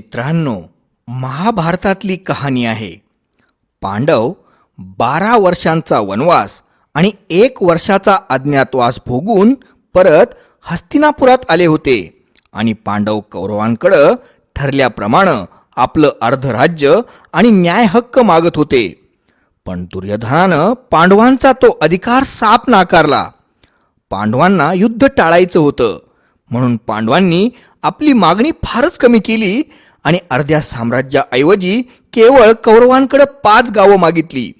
मित्रांनो, महाभारतातली कहाणी आहे. पांडव 12 वर्षांचा वनवास आणि 1 वर्षाचा अज्ञातवास भोगून परत हस्तिनापुरात आले होते आणि पांडव कौरवांकडे ठरल्याप्रमाणे आपलं अर्ध राज्य आणि न्याय हक्क मागत होते. पण दुर्योधनानं पांडवांचा तो अधिकार साफ नाकारला. पांडवांना युद्ध टाळायचं होतं म्हणून पांडवांनी आपली मागणी फारच कमी केली आणि अर्ध्या साम्राज्याऐवजी केवळ कौरवांकडे 5 गावं मागितली.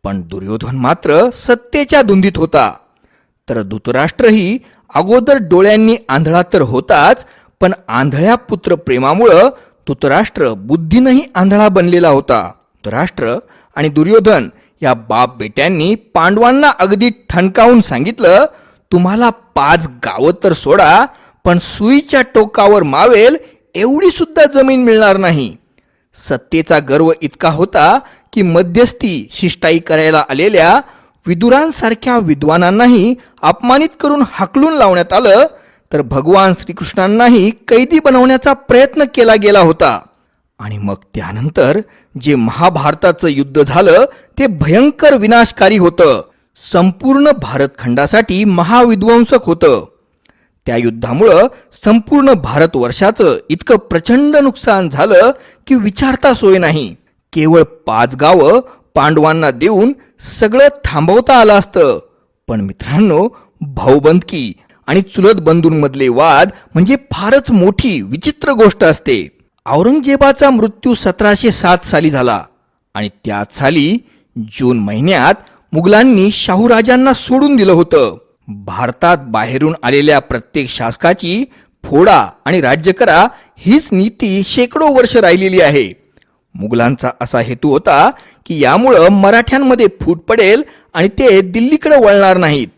पण दुर्योधन मात्र सत्तेच्या धुंदीत होता. तर धृतराष्ट्रही अगोदर डोळ्यांनी आंधळा तर होताच, पण आंधळ्या पुत्र प्रेमामुळं धृतराष्ट्र बुद्धीनंही आंधळा बनलेला होता. धृतराष्ट्र आणि दुर्योधन या बाप बेट्यांनी पांडवांना अगदी ठणकावून सांगितलं, तुम्हाला 5 गावं तर सोडा, पण सुईच्या टोकावर मावेल एवढी सुद्धा जमीन मिळणार नाही. सत्तेचा गर्व इतका होता की मध्यस्थी शिष्टाई करायला आलेल्या विदुरांसारख्या विद्वानांनाही अपमानित करून हाकलून लावण्यात आलं. तर भगवान श्रीकृष्णांनाही कैदी बनवण्याचा प्रयत्न केला गेला होता. आणि मग त्यानंतर जे महाभारताचं युद्ध झालं ते भयंकर विनाशकारी होतं. संपूर्ण भारतखंडासाठी महाविध्वंसक होतं. त्या युद्धामुळं संपूर्ण भारतवर्षाचं इतकं प्रचंड नुकसान झालं की विचारता सोय नाही. केवळ 5 गावं पांडवांना देऊन सगळं थांबवता आलं असतं. पण मित्रांनो, भाऊबंदकी आणि चुलत बंधूंमधले वाद म्हणजे फारच मोठी विचित्र गोष्ट असते. औरंगजेबाचा मृत्यू 1707 साली झाला आणि त्याच साली जून महिन्यात मुघलांनी शाहूराजांना सोडून दिलं होतं. भारतात बाहेरून आलेल्या प्रत्येक शासकाची फोडा आणि राज्य करा हीच नीती शेकडो वर्ष राहिलेली आहे. मुघलांचा असा हेतू होता की यामुळं मराठ्यांमध्ये फूट पडेल आणि ते दिल्लीकडे वळणार नाहीत.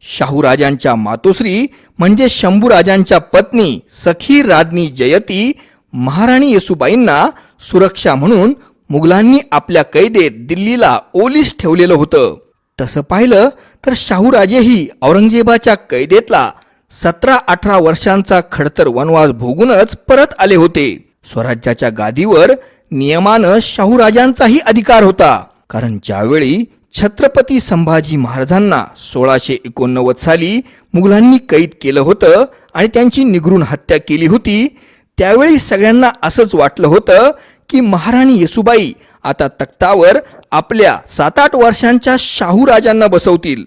शाहूराजांच्या मातोश्री म्हणजे शंभूराजांच्या पत्नी सखी राज्ञी जयती महाराणी येसूबाईंना सुरक्षा म्हणून मुघलांनी आपल्या कैदेत दिल्लीला ओलीस ठेवलेलं होतं. तसं पाहिलं तर शाहूराजेही औरंगजेबाच्या कैदेतला 17-18 वर्षांचा खडतर वनवास भोगूनच परत आले होते. स्वराज्याच्या गादीवर नियमानं शाहूराजांचाही अधिकार होता. कारण ज्यावेळी छत्रपती संभाजी महाराजांना 1689 साली मुघलांनी कैद केलं होतं आणि त्यांची निगरून हत्या केली होती, त्यावेळी सगळ्यांना असंच वाटलं होतं की महाराणी येसूबाई आता तख्तावर आपल्या 7-8 वर्षांच्या शाहूराजांना बसवतील.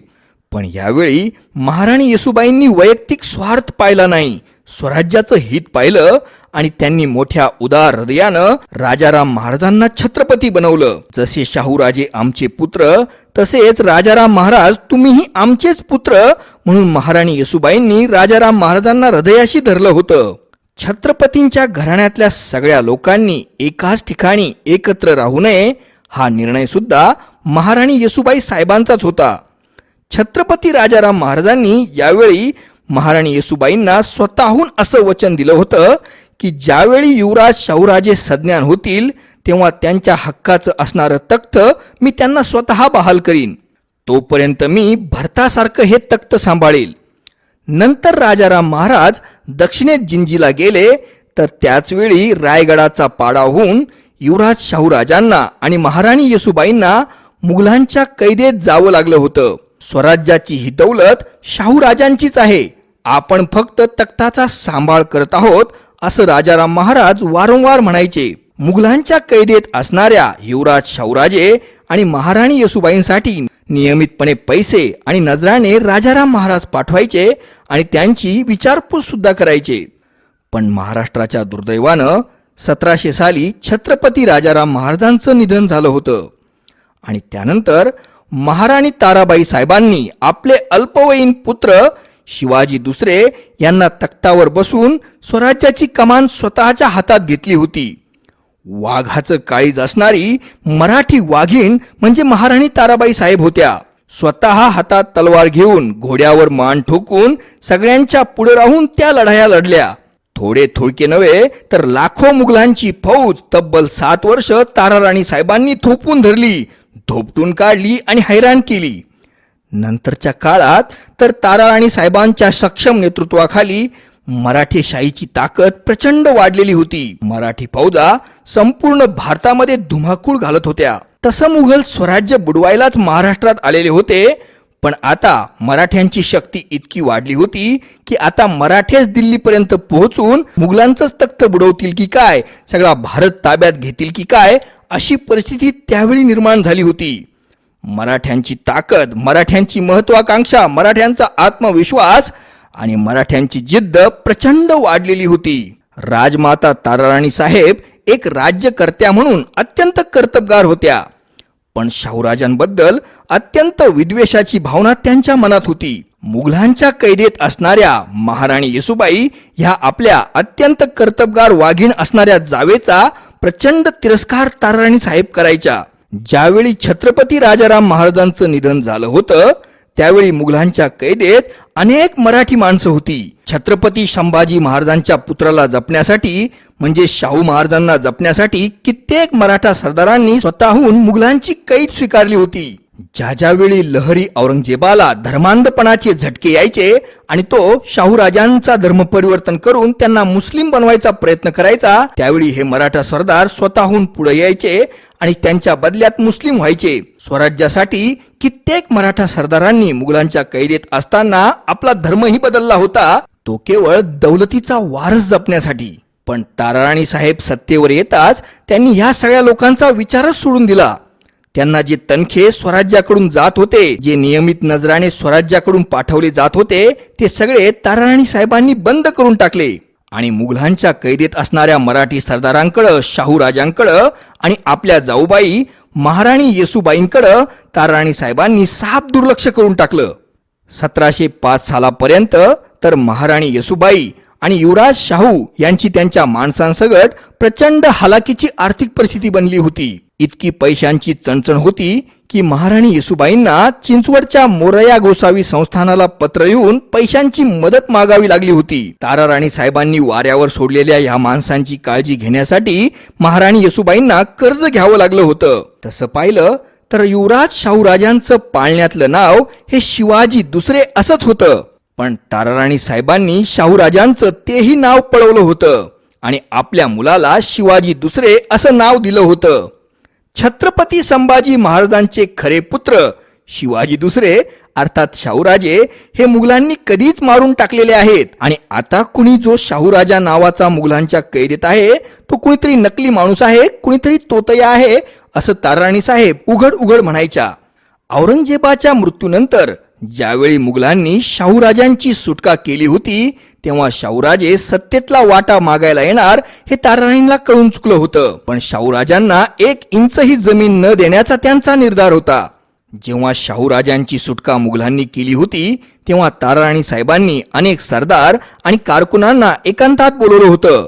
पण यावेळी महाराणी येसूबाईंनी वैयक्तिक स्वार्थ पाहिला नाही, स्वराज्याचं हित पाहिलं आणि त्यांनी मोठ्या उदार हृदयानं राजाराम महाराजांना छत्रपती बनवलं. जसे शाहूराजे आमचे पुत्र तसेच राजाराम महाराज तुम्हीही आमचेच पुत्र म्हणून महाराणी येसूबाईंनी राजाराम महाराजांना हृदयाशी धरलं होतं. छत्रपतींच्या घराण्यातल्या सगळ्या लोकांनी एकाच ठिकाणी एकत्र राहू नये हा निर्णय सुद्धा महाराणी येसूबाई साहेबांचाच होता. छत्रपती राजाराम महाराजांनी यावेळी महाराणी येसूबाईंना स्वतःहून असं वचन दिलं होतं की ज्यावेळी युवराज शाहूराजे सज्ञान होतील तेव्हा त्यांच्या हक्काचं असणारं तख्त मी त्यांना स्वतः बहाल करीन. तोपर्यंत मी भरतासारखं हे तख्त सांभाळेल. नंतर राजाराम महाराज दक्षिणेत जिंजीला गेले तर त्याचवेळी रायगडाचा पाडा होऊन युवराज शाहूराजांना आणि महाराणी येसूबाईंना मुघलांच्या कैदेत जावं लागलं होतं. स्वराज्याची ही दौलत शाहूराजांचीच आहे, आपण फक्त तख्ताचा सांभाळ करत आहोत असं राजाराम महाराज वारंवार म्हणायचे. मुघलांच्या कैदेत असणाऱ्या युवराज शाहूराजे आणि महाराणी येसूबाईंसाठी नियमितपणे पैसे आणि नजराणे राजाराम महाराज पाठवायचे आणि त्यांची विचारपूस सुद्धा करायचे. पण महाराष्ट्राच्या दुर्दैवानं 1700 साली छत्रपती राजाराम महाराजांचं निधन झालं होतं आणि त्यानंतर महाराणी ताराबाई साहेबांनी आपले अल्पवयीन पुत्र शिवाजी दुसरे यांना तख्तावर बसून स्वराज्याची कमान स्वतःच्या हातात घेतली होती. वाघाचं काळीज असणारी मराठी वाघीण म्हणजे महाराणी ताराबाई साहेब होत्या. स्वतः हातात तलवार घेऊन घोड्यावर मान ठोकून सगळ्यांच्या पुढे राहून त्या लढाया लढल्या. थोडे थोडके नव्हे तर लाखो मुघलांची फौज तब्बल 7 वर्ष ताराराणी साहेबांनी थोपून धरली, धोपटून काढली आणि हैराण केली. नंतरच्या काळात तर ताराराणी साहेबांच्या सक्षम नेतृत्वाखाली मराठेशाहीची ताकद प्रचंड वाढलेली होती. मराठी फौजा संपूर्ण भारतामध्ये धुमाकूळ घालत होत्या. तसं मुघल स्वराज्य बुडवायलाच महाराष्ट्रात आलेले होते. पण आता मराठ्यांची शक्ती इतकी वाढली होती की आता मराठेच दिल्लीपर्यंत पोहोचून मुघलांचंच तख्त बुडवतील की काय, सगळा भारत ताब्यात घेतील की काय, अशी परिस्थिती त्यावेळी निर्माण झाली होती. मराठ्यांची ताकद, मराठ्यांची महत्वाकांक्षा, मराठ्यांचा आत्मविश्वास आणि मराठ्यांची जिद्द प्रचंड वाढलेली होती. राजमाता ताराराणी साहेब एक राज्यकर्त्या म्हणून अत्यंत कर्तबगार होत्या. पण शाहूराजांबद्दल अत्यंत विद्वेषाची भावना त्यांच्या मनात होती. मुघलांच्या कैदेत असणाऱ्या महाराणी येसूबाई ह्या आपल्या अत्यंत कर्तबगार वाघीण असणाऱ्या जावेचा प्रचंड तिरस्कार ताराराणी साहेब करायच्या. ज्यावेळी छत्रपती राजाराम महाराजांचं निधन झालं होतं त्यावेळी मुघलांच्या कैदेत अनेक मराठी माणसं होती. छत्रपती संभाजी महाराजांच्या पुत्राला जपण्यासाठी म्हणजे शाहू महाराजांना जपण्यासाठी कित्येक मराठा सरदारांनी स्वतःहून मुघलांची कैद स्वीकारली होती. ज्यावेळी लहरी औरंगजेबाला धर्मांधपणाचे झटके यायचे आणि तो शाहू राजांचा धर्म परिवर्तन करून त्यांना मुस्लिम बनवायचा प्रयत्न करायचा, त्यावेळी हे मराठा सरदार स्वतःहून पुढे यायचे आणि त्यांच्या बदल्यात मुस्लिम व्हायचे. स्वराज्यासाठी कित्येक मराठा सरदारांनी मुघलांच्या कैदेत असताना आपला धर्मही बदलला होता, तो केवळ दौलतीचा वारस जपण्यासाठी. पण ताराराणी साहेब सत्तेवर येताच त्यांनी ह्या सगळ्या लोकांचा विचारच सोडून दिला. त्यांना जे तनखे स्वराज्याकडून जात होते, जे नियमित नजराने स्वराज्याकडून पाठवले जात होते, ते सगळे ताराराणी साहेबांनी बंद करून टाकले आणि मुघलांच्या कैदेत असणाऱ्या मराठी सरदारांकडं, शाहू राजांकडं आणि आपल्या जाऊबाई महाराणी येसूबाईंकडं ताराराणी साहेबांनी साफ दुर्लक्ष करून टाकलं. 1705 सालापर्यंत तर महाराणी येसूबाई आणि युवराज शाहू यांची त्यांच्या माणसांसगट प्रचंड हालाकीची आर्थिक परिस्थिती बनली होती. इतकी पैशांची चणचण होती की महाराणी येसूबाईंना चिंचवडच्या मोरया गोसावी संस्थानाला पत्र लिहून पैशांची मदत मागावी लागली होती. ताराराणी साहेबांनी वाऱ्यावर सोडलेल्या या माणसांची काळजी घेण्यासाठी महाराणी येसूबाईंना कर्ज घ्यावं लागलं होतं. तसं पाहिलं तर युवराज शाहू राजांचं पाळण्यातलं नाव हे शिवाजी दुसरे असंच होतं. पण ताराराणी साहेबांनी शाहू राजांचं तेही नाव पळवलं होतं आणि आपल्या मुलाला शिवाजी दुसरे असं नाव दिलं होतं. छत्रपती संभाजी महाराजांचे खरे पुत्र शिवाजी दुसरे अर्थात शाहूराजे हे मुघलांनी कधीच मारून टाकलेले आहेत आणि आता कुणी जो शाहूराजा नावाचा मुघलांच्या कैदेत आहे तो कुणीतरी नकली माणूस आहे, कुणीतरी तोतया आहे असं ताराराणी साहेब उघड उघड म्हणायच्या. औरंगजेबाच्या मृत्यूनंतर ज्यावेळी मुघलांनी शाहूराजांची सुटका केली होती तेव्हा शाहूराजे सत्तेतला वाटा मागायला येणार हे ताराराणींना कळून चुकलं होतं. पण शाहूराजांना 1 इंचही जमीन न देण्याचा त्यांचा निर्धार होता. जेव्हा शाहूराजांची सुटका मुघलांनी केली होती तेव्हा ताराराणी साहेबांनी अनेक सरदार आणि कारकुनांना एकांतात बोलवलं होतं.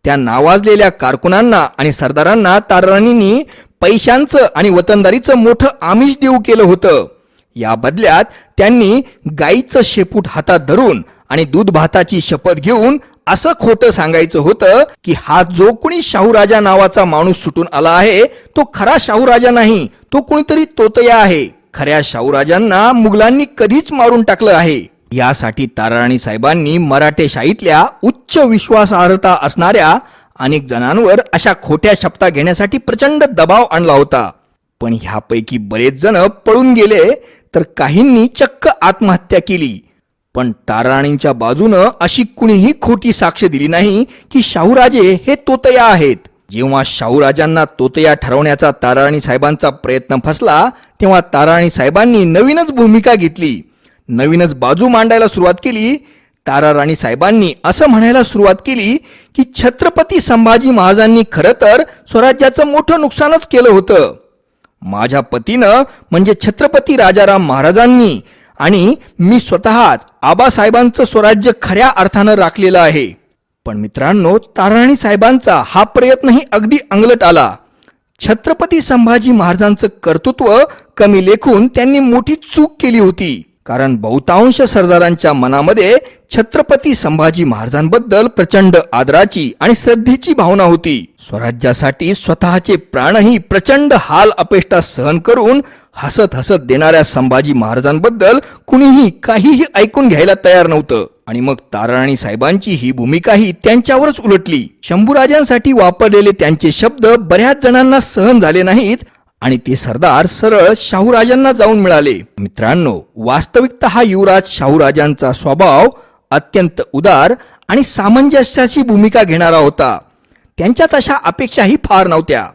त्या नावाजलेल्या कारकुनांना आणि सरदारांना ताराराणींनी पैशांचं आणि वतनदारीचं मोठं आमिष देऊ केलं होतं. या बदल्यात त्यांनी गाईचं शेपूट हातात धरून आणि दूध भाताची शपथ घेऊन असं खोटं सांगायचं होतं की हा जो कोणी शाहूराजा नावाचा माणूस सुटून आला आहे तो खरा शाहूराजा नाही, तो कोणीतरी तोतया आहे. खऱ्या शाहूराजांना मुघलांनी कधीच मारून टाकलं आहे. यासाठी ताराराणी साहेबांनी मराठेशाहीतल्या उच्च विश्वासार्हता असणाऱ्या अनेक जणांवर अशा खोट्या शपथा घेण्यासाठी प्रचंड दबाव आणला होता. पण ह्यापैकी बरेच जण पळून गेले तर काहींनी चक्क आत्महत्या केली. पण ताराराणींच्या बाजूनं अशी कुणीही खोटी साक्ष दिली नाही की शाहूराजे हे तोतया आहेत. जेव्हा शाहूराजांना तोतया ठरवण्याचा ताराराणी साहेबांचा प्रयत्न फसला तेव्हा ताराराणी साहेबांनी नवीनच भूमिका घेतली, नवीनच बाजू मांडायला सुरुवात केली. ताराराणी साहेबांनी असं म्हणायला सुरुवात केली की छत्रपती संभाजी महाराजांनी खरं तर स्वराज्याचं मोठं नुकसानच केलं होतं. माझ्या पतीनं म्हणजे छत्रपती राजाराम महाराजांनी आणि मी स्वतःच आबासाहेबांचं स्वराज्य खऱ्या अर्थानं राखलेलं आहे. पण मित्रांनो, ताराराणी साहेबांचा हा प्रयत्नही अगदी अंगलट आला. छत्रपती संभाजी महाराजांचं कर्तृत्व कमी लेखून त्यांनी मोठी चूक केली होती. कारण बहुतांश सरदारांच्या मनामध्ये छत्रपती संभाजी महाराजांबद्दल प्रचंड आदराची आणि श्रद्धेची भावना होती. स्वराज्यासाठी स्वतःचे प्राणही प्रचंड हाल अपेष्टा सहन करून हसत हसत देणाऱ्या संभाजी महाराजांबद्दल कुणीही काहीही ऐकून घ्यायला तयार नव्हतं. आणि मग ताराराणी साहेबांची ही भूमिकाही त्यांच्यावरच उलटली. शंभूराजांसाठी वापरलेले त्यांचे शब्द बऱ्याच जणांना सहन झाले नाहीत आणि ते सरदार सरळ शाहूराजांना जाऊन मिळाले. मित्रांनो, वास्तविकता हा युवराज शाहूराजांचा स्वभाव अत्यंत उदार आणि सामंजस्याची भूमिका घेणारा होता. त्यांच्यात अशा अपेक्षाही फार नव्हत्या.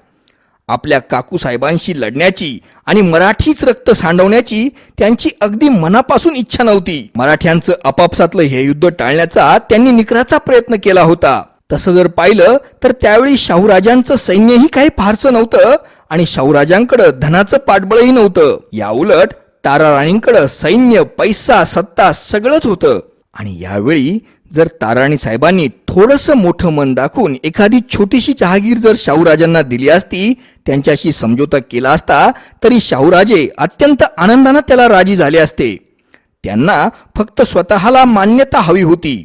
आपल्या काकूसाहेबांशी लढण्याची आणि मराठीच रक्त सांडवण्याची त्यांची अगदी मनापासून इच्छा नव्हती. मराठ्यांचं आपापसातलं हे युद्ध टाळण्याचा त्यांनी निकराचा प्रयत्न केला होता. तसं जर पाहिलं तर त्यावेळी शाहूराजांचं सैन्यही काही फारसं नव्हतं आणि शाहूराजांकडे धनाचं पाठबळही नव्हतं. याउलट ताराराणींकडे सैन्य, पैसा, सत्ता सगळंच होतं. आणि यावेळी जर ताराराणी साहेबांनी थोडंसं मोठं मन दाखवून एखादी छोटीशी जहागीर जर शाहूराजांना दिली असती, त्यांच्याशी समझोता केला असता, तरी शाहूराजे अत्यंत आनंदानं त्याला राजी झाले असते. त्यांना फक्त स्वतःला मान्यता हवी होती.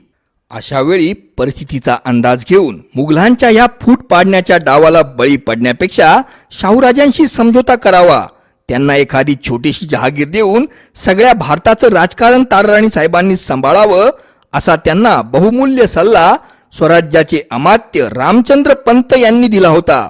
अशा वेळी परिस्थितीचा अंदाज घेऊन मुघलांच्या या फूट पाडण्याच्या डावाला बळी पडण्यापेक्षा शाहूराजांशी समझोता करावा. त्यांना एखादी छोटीशी जहागीर देऊन सगळ्या भारताचं राजकारण ताराराणी साहेबांनी सांभाळावं असा त्यांना बहुमूल्य सल्ला स्वराज्याचे अमात्य रामचंद्र पंत यांनी दिला होता.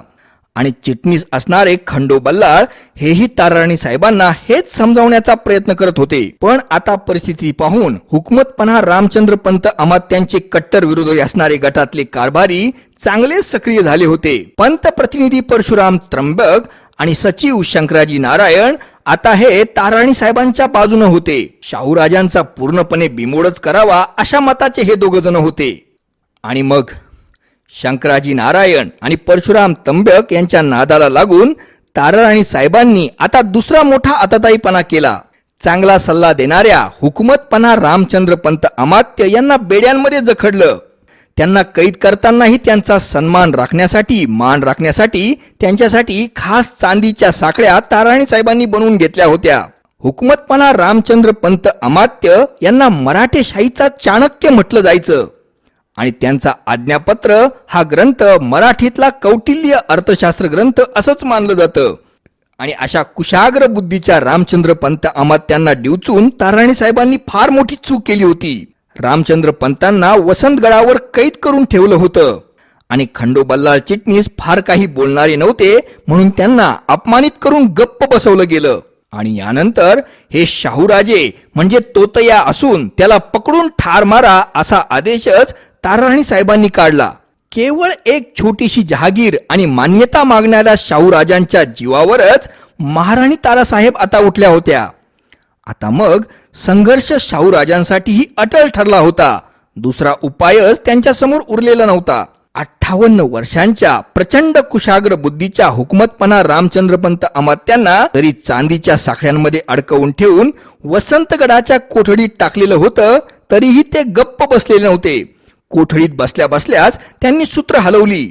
आणि चिटणीस असणारे खंडो बल्लाळ हेही ताराराणी साहेबांना हेच समजावण्याचा प्रयत्न करत होते. पण आता परिस्थिती पाहून हुकमतपणा रामचंद्र पंत अमात्यांचे कट्टर विरोधी असणारे गटातले कारभारी चांगलेच सक्रिय झाले होते. पंत प्रतिनिधी परशुराम त्र्यंबक आणि सचिव शंकराजी नारायण आता हे ताराराणी साहेबांच्या बाजूने होते. शाहूराजांचा पूर्णपणे बिमोडच करावा अशा मताचे हे दोघ जण होते. आणि मग शंकराजी नारायण आणि परशुराम त्र्यंबक यांच्या नादाला लागून ताराराणी साहेबांनी आता दुसरा मोठा आताताईपणा केला. चांगला सल्ला देणाऱ्या हुकमतपणा रामचंद्र पंत अमात्य यांना बेड्यांमध्ये जखडलं. त्यांना कैद करतानाही त्यांचा सन्मान राखण्यासाठी, मान राखण्यासाठी त्यांच्यासाठी खास चांदीच्या साखळ्या ताराराणी साहेबांनी बनवून घेतल्या होत्या. हुकमतपणा रामचंद्र पंत अमात्य यांना मराठेशाहीचा चाणक्य म्हटलं जायचं आणि त्यांचा आज्ञापत्र हा ग्रंथ मराठीतला कौटिल्य अर्थशास्त्र ग्रंथ असंच मानलं जातं. आणि अशा कुशाग्र बुद्धीच्या रामचंद्र पंत अमात्यांना डिवचून ताराराणी साहेबांनी फार मोठी चूक केली होती. रामचंद्र पंतांना वसंतगडावर कैद करून ठेवलं होतं आणि खंडो बल्लाळ चिटणीस फार काही बोलणारे नव्हते म्हणून त्यांना अपमानित करून गप्प बसवलं गेलं. आणि यानंतर हे शाहूराजे म्हणजे तोतया असून त्याला पकडून ठार मारा असा आदेशच ताराराणी साहेबांनी काढला. केवळ एक छोटीशी जहागीर आणि मान्यता मागणाऱ्या शाहूराजांच्या जीवावरच महाराणी तारासाहेब आता उठल्या होत्या. आता मग संघर्ष शाहूराजांसाठीही अटळ ठरला होता. दुसरा उपायच त्यांच्यासमोर उरलेला नव्हता. 58 वर्षांच्या प्रचंड कुशाग्र बुद्धीच्या हुकमतपणा रामचंद्रपंत अमात्यांना तरी चांदीच्या साखळ्यांमध्ये अडकवून ठेवून वसंतगडाच्या कोठडीत टाकलेलं होतं, तरीही ते गप्प बसलेले नव्हते. कोठडीत बसल्या बसल्याच त्यांनी सूत्र हलवली.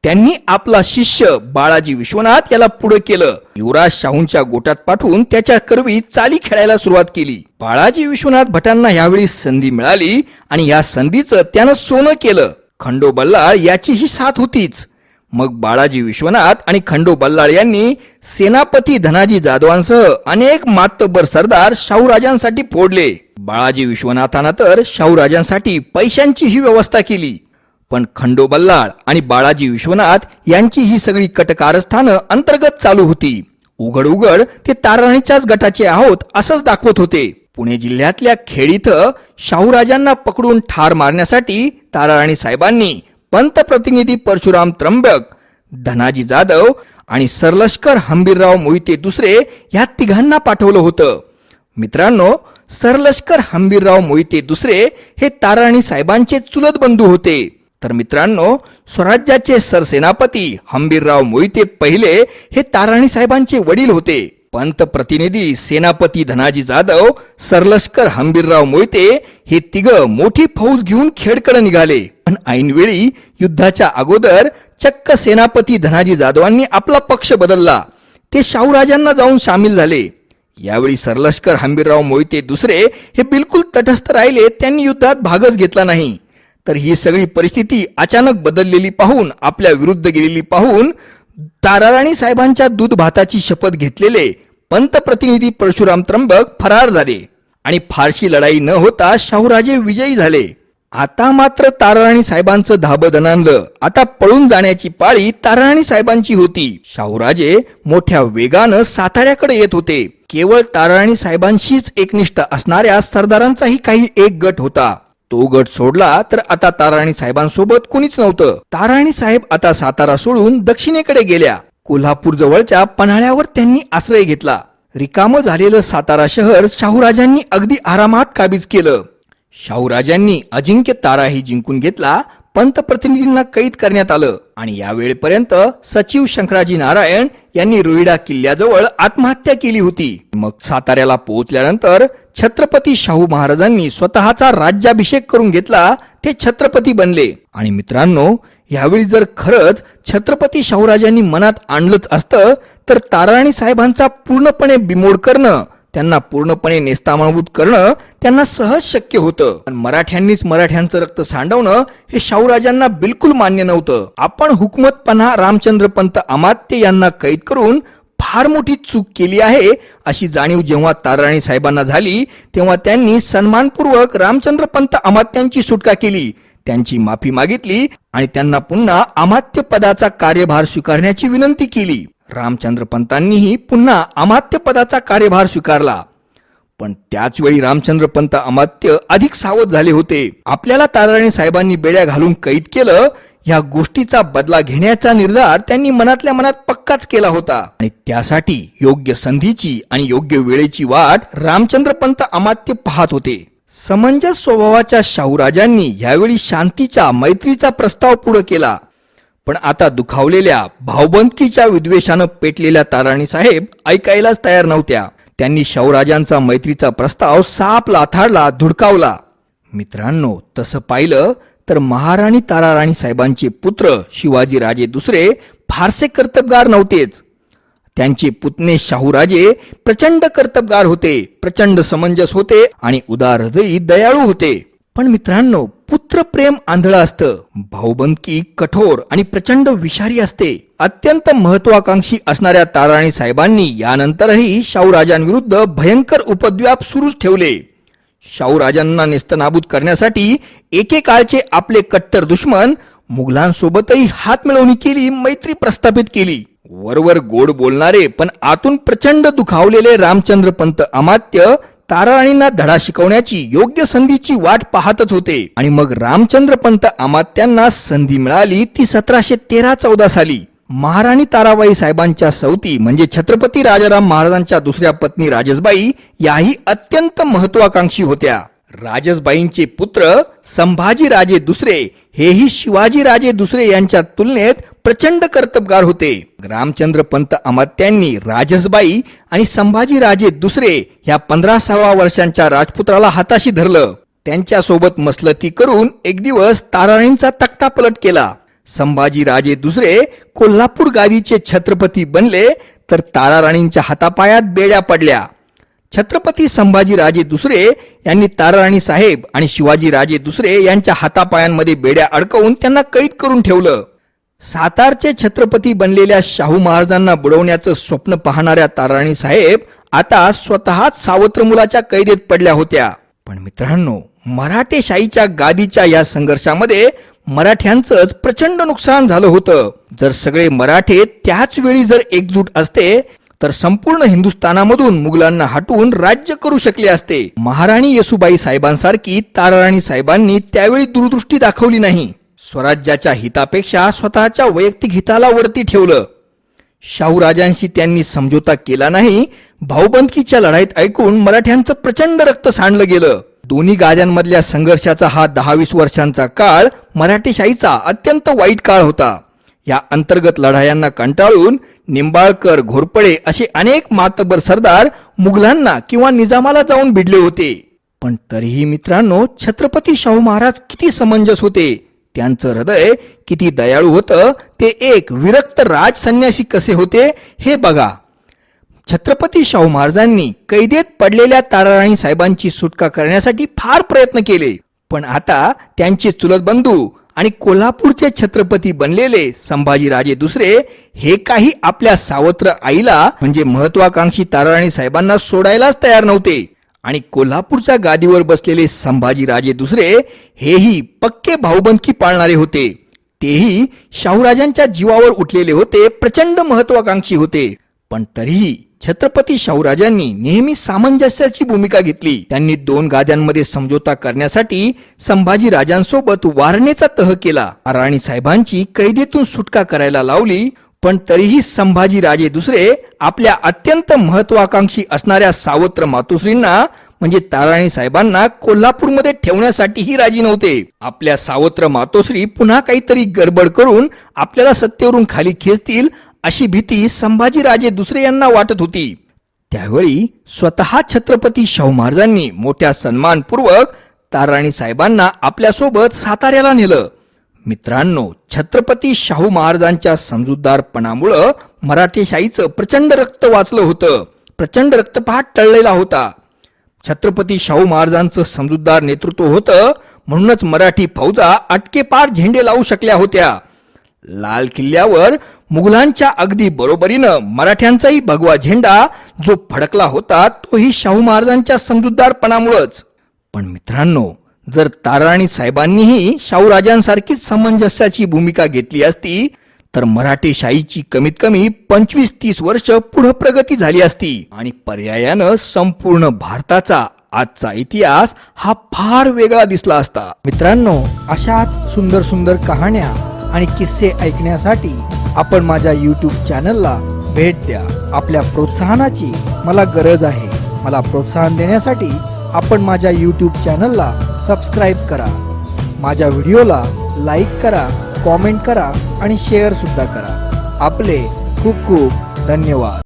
त्यांनी आपला शिष्य बाळाजी विश्वनाथ याला पुढे केलं. युवराज शाहूंच्या गोटात पाठवून त्याच्या करवी चाली खेळायला सुरुवात केली. बाळाजी विश्वनाथ भटांना यावेळी संधी मिळाली आणि या संधीचं त्यानं सोनं केलं. खंडो बल्लाळ याचीही साथ होतीच. मग बाळाजी विश्वनाथ आणि खंडो बल्लाळ यांनी सेनापती धनाजी जाधवांसह अनेक मातब्बर सरदार शाहूराजांसाठी फोडले. बाळाजी विश्वनाथानं तर शाहूराजांसाठी पैशांचीही व्यवस्था केली. पण खंडो बल्लाळ आणि बाळाजी विश्वनाथ यांची ही सगळी कटकारस्थानं अंतर्गत चालू होती. उघड उघड ते ताराराणीच्याच गटाचे आहोत असंच दाखवत होते. पुणे जिल्ह्यातल्या खेड इथं शाहूराजांना पकडून ठार मारण्यासाठी ताराराणी साहेबांनी पंतप्रतिनिधी परशुराम त्र्यंबक, धनाजी जाधव आणि सरलष्कर हंबीरराव मोहिते दुसरे या तिघांना पाठवलं होतं. मित्रांनो, सरलष्कर हंबीरराव मोहिते दुसरे हे ताराराणी साहेबांचे चुलत बंधू होते. तर मित्रांनो, स्वराज्याचे सरसेनापती हंबीरराव मोहिते पहिले हे ताराराणी साहेबांचे वडील होते. पंतप्रतिनिधी सेनापती धनाजी जाधव, सरलष्कर हंबीरराव मोहिते हे तिघ मोठी फौज घेऊन खेडकडे निघाले. पण ऐनवेळी युद्धाच्या अगोदर चक्क सेनापती धनाजी जाधवांनी आपला पक्ष बदलला. ते शाहूराजांना जाऊन सामील झाले. यावेळी सरलष्कर हंबीरराव मोहिते दुसरे हे बिलकुल तटस्थ राहिले. त्यांनी युद्धात भागच घेतला नाही. तर ही सगळी परिस्थिती अचानक बदललेली पाहून, आपल्या विरुद्ध गेलेली पाहून ताराराणी साहेबांच्या दूध भाताची शपथ घेतलेले पंतप्रतिनिधी परशुराम त्र्यंबक फरार झाले. आणि फारशी लढाई न होता शाहूराजे विजयी झाले. आता मात्र ताराराणी साहेबांचं धाबं दणाणलं. आता पळून जाण्याची पाळी ताराराणी साहेबांची होती. शाहूराजे मोठ्या वेगानं साताऱ्याकडे येत होते. केवळ ताराराणी साहेबांशीच एकनिष्ठ असणाऱ्या सरदारांचाही काही एक गट होता. तो गट सोडला तर आता ताराराणी साहेबांसोबत कुणीच नव्हतं. ताराराणी साहेब आता सातारा सोडून दक्षिणेकडे गेल्या. कोल्हापूर जवळच्या पन्हाळ्यावर त्यांनी आश्रय घेतला. रिकामं झालेलं सातारा शहर शाहूराजांनी अगदी आरामात काबीज केलं. शाहूराजांनी अजिंक्य ताराही जिंकून घेतला. पंतप्रतिनिधींना कैद करण्यात आलं आणि या वेळेपर्यंत सचिव शंकराजी नारायण यांनी रोईडा किल्ल्याजवळ आत्महत्या केली होती. मग साताऱ्याला पोहोचल्यानंतर छत्रपती शाहू महाराजांनी स्वतःचा राज्याभिषेक करून घेतला. ते छत्रपती बनले. आणि मित्रांनो, यावेळी जर खरंच छत्रपती शाहूराजांनी मनात आणलंच असतं तर ताराराणी साहेबांचा पूर्णपणे बिमोड करणं, त्यांना पूर्णपणे नेस्तानाबूत करणं त्यांना सहज शक्य होतं. पण मराठ्यांनीच मराठ्यांचं रक्त सांडवणं हे शाहूराजांना बिलकुल मान्य नव्हतं. आपण हुकूमतपणा रामचंद्र पंत अमात्य यांना कैद करून फार मोठी चूक केली आहे अशी जाणीव जेव्हा ताराराणी साहेबांना झाली तेव्हा त्यांनी सन्मानपूर्वक रामचंद्र पंत अमात्यांची सुटका केली, त्यांची माफी मागितली आणि त्यांना पुन्हा अमात्य पदाचा कार्यभार स्वीकारण्याची विनंती केली. रामचंद्र पंतांनीही पुन्हा अमात्य पदाचा कार्यभार स्वीकारला. पण त्याच वेळी रामचंद्र पंत अमात्य अधिक सावध झाले होते. आपल्याला ताराराणी साहेबांनी बेड्या घालून कैद केलं, या गोष्टीचा बदला घेण्याचा निर्धार त्यांनी मनातल्या मनात पक्काच केला होता. आणि त्यासाठी योग्य संधीची आणि योग्य वेळेची वाट रामचंद्र पंत अमात्य पाहत होते. समंजस स्वभावाच्या शाहूराजांनी यावेळी शांतीच्या मैत्रीचा प्रस्ताव पुढे केला. पण आता दुखावलेल्या भावबंदकीच्या विद्वेषानं पेटलेल्या ताराराणी साहेब ऐकायलाच तयार नव्हत्या. त्यांनी शाहूराजांचा मैत्रीचा प्रस्ताव साप लाथाडला, धुडकावला. मित्रांनो, तसं पाहिलं तर महाराणी ताराराणी साहेबांचे पुत्र शिवाजी राजे दुसरे फारसे कर्तबगार नव्हतेच. त्यांचे पुतणे शाहूराजे प्रचंड कर्तबगार होते, प्रचंड समंजस होते आणि उदार हृदयी दयाळू होते. पण मित्रांनो, पुत्र प्रेम आंधळं असतं, भाऊबंदकी कठोर आणि प्रचंड विषारी असते. अत्यंत महत्वाकांक्षी असणाऱ्या ताराराणी साहेबांनी यानंतरही शाहूराजांविरुद्ध भयंकर उपद्व्याप सुरूच ठेवले. शाहूराजांना नेस्तनाबूत करण्यासाठी एकेकाळचे आपले कट्टर दुश्मन मुघलांसोबतही हातमिळवणी केली, मैत्री प्रस्थापित केली. वरवर गोड बोलणारे पण आतून प्रचंड दुखावलेले रामचंद्र पंत अमात्य ताराराणींना धडा शिकवण्याची योग्य संधीची वाट पाहतच होते. आणि मग रामचंद्र पंत अमात्यांना संधी मिळाली ती 1713-14 साली. महाराणी ताराबाई साहेबांच्या सवती म्हणजे छत्रपती राजाराम महाराजांच्या दुसऱ्या पत्नी राजसबाई याही अत्यंत महत्वाकांक्षी होत्या. राजसबाईंचे पुत्र संभाजी राजे दुसरे हेही शिवाजी राजे दुसरे यांच्या तुलनेत प्रचंड कर्तबगार होते. रामचंद्र पंत अमात्यांनी राजसबाई आणि संभाजी राजे दुसरे या 15-16 वर्षांच्या राजपुत्राला हाताशी धरलं. त्यांच्यासोबत मसलती करून एक दिवस ताराराणींचा तख्ता पलट केला. संभाजी राजे दुसरे कोल्हापूर गादीचे छत्रपती बनले तर ताराराणींच्या हातापायात बेड्या पडल्या. छत्रपती संभाजी राजे दुसरे यांनी ताराराणी साहेब आणि शिवाजी राजे दुसरे यांच्या हातापायांमध्ये बेड्या अडकवून त्यांना कैद करून ठेवलं. सातारचे छत्रपती बनलेल्या शाहू महाराजांना बुडवण्याचं स्वप्न पाहणाऱ्या ताराराणी साहेब आता स्वतःच सावत्र मुलाच्या कैदेत पडल्या होत्या. पण मित्रांनो, मराठेशाहीच्या गादीच्या या संघर्षामध्ये मराठ्यांचंच प्रचंड नुकसान झालं होतं. जर सगळे मराठे त्याच वेळी जर एकजूट असते तर संपूर्ण हिंदुस्थानामधून मुघलांना हटवून राज्य करू शकले असते. महाराणी येसूबाई साहेबांसारखी ताराराणी साहेबांनी त्यावेळी दूरदृष्टी दाखवली नाही. स्वराज्याच्या हितापेक्षा स्वतःच्या वैयक्तिक हिताला वरती ठेवलं. शाहूराजांशी त्यांनी समझोता केला नाही. भाऊबंदकीच्या लढाईत ऐकून मराठ्यांचं प्रचंड रक्त सांडलं गेलं. दोन्ही गाद्यांमधल्या संघर्षाचा हा 10-20 वर्षांचा काळ मराठेशाहीचा अत्यंत वाईट काळ होता. या अंतर्गत लढायांना कंटाळून निंबाळकर, घोरपडे असे अनेक मातबर सरदार मुघलांना किंवा निजामाला जाऊन भिडले होते. पण तरीही मित्रांनो, छत्रपती शाहू महाराज किती समंजस होते, त्यांचं हृदय किती दयाळू होतं, ते एक विरक्त राज संन्यासी कसे होते हे बघा. छत्रपती शाहू महाराजांनी कैदेत पडलेल्या ताराराणी साहेबांची सुटका करण्यासाठी फार प्रयत्न केले. पण आता त्यांचे चुलत बंधू आणि कोल्हापूरचे छत्रपती बनलेले संभाजी राजे दुसरे हे काही आपल्या सावत्र आईला म्हणजे महत्वाकांक्षी ताराराणी साहेबांना सोडायलाच तयार नव्हते. आणि कोल्हापूरच्या गादीवर बसलेले संभाजीराजे दुसरे हेही पक्के भाऊबंदकी पाळणारे होते. तेही शाहूराजांच्या जीवावर उठलेले होते, प्रचंड महत्वाकांक्षी होते. पण तरीही छत्रपती शाहूराजांनी नेहमी सामंजस्याची भूमिका घेतली. त्यांनी दोन गाद्यांमध्ये समझोता करण्यासाठी संभाजीराजांसोबत वारणेचा तह केला. राणी साहेबांची कैदेतून सुटका करायला लावली. पण तरीही संभाजीराजे दुसरे आपल्या अत्यंत महत्वाकांक्षी असणाऱ्या सावत्र मातोश्रींना म्हणजे ताराणी साहेबांना कोल्हापूरमध्ये ठेवण्यासाठीही राजी नव्हते. आपल्या सावत्र मातोश्री पुन्हा काहीतरी गडबड करून आपल्याला सत्तेवरून खाली खेचतील अशी भीती संभाजीराजे दुसरे यांना वाटत होती. त्यावेळी स्वतः छत्रपती शाहू महाराजांनी मोठ्या सन्मानपूर्वक ताराणी साहेबांना आपल्यासोबत साताऱ्याला नेलं. मित्रांनो, छत्रपती शाहू महाराजांच्या समजूतदारपणामुळं मराठेशाहीचं प्रचंड रक्त वाचलं होतं. प्रचंड रक्तपात टळलेला होता. छत्रपती शाहू महाराजांचं समजूतदार नेतृत्व होतं, म्हणूनच मराठी फौजा अटकेपार झेंडे लावू शकल्या होत्या. लाल किल्ल्यावर मुघलांच्या अगदी बरोबरीनं मराठ्यांचाही भगवा झेंडा जो फडकला होता तोही शाहू महाराजांच्या समजूतदारपणामुळेच. पण मित्रांनो, जर ताराणी साहेबांनीही शाहूराजांसारखीच सामंजस्याची भूमिका घेतली असती तर मराठेशाहीची कमीत कमी 25-30 वर्ष पुढे प्रगती झाली असती आणि पर्यायानं संपूर्ण भारताचा आजचा इतिहास हा फार वेगळा दिसला असता. मित्रांनो, अशाच सुंदर सुंदर कहाण्या आणि किस्से ऐकण्यासाठी आपण माझ्या YouTube चॅनलला भेट द्या. आपल्या प्रोत्साहनाची मला गरज आहे. मला प्रोत्साहन देण्यासाठी आपण माझ्या YouTube चॅनलला सबस्क्राईब करा. माझ्या व्हिडिओला लाईक करा, कॉमेंट करा आणि शेअर सुद्धा करा. आपले खूप खूप धन्यवाद.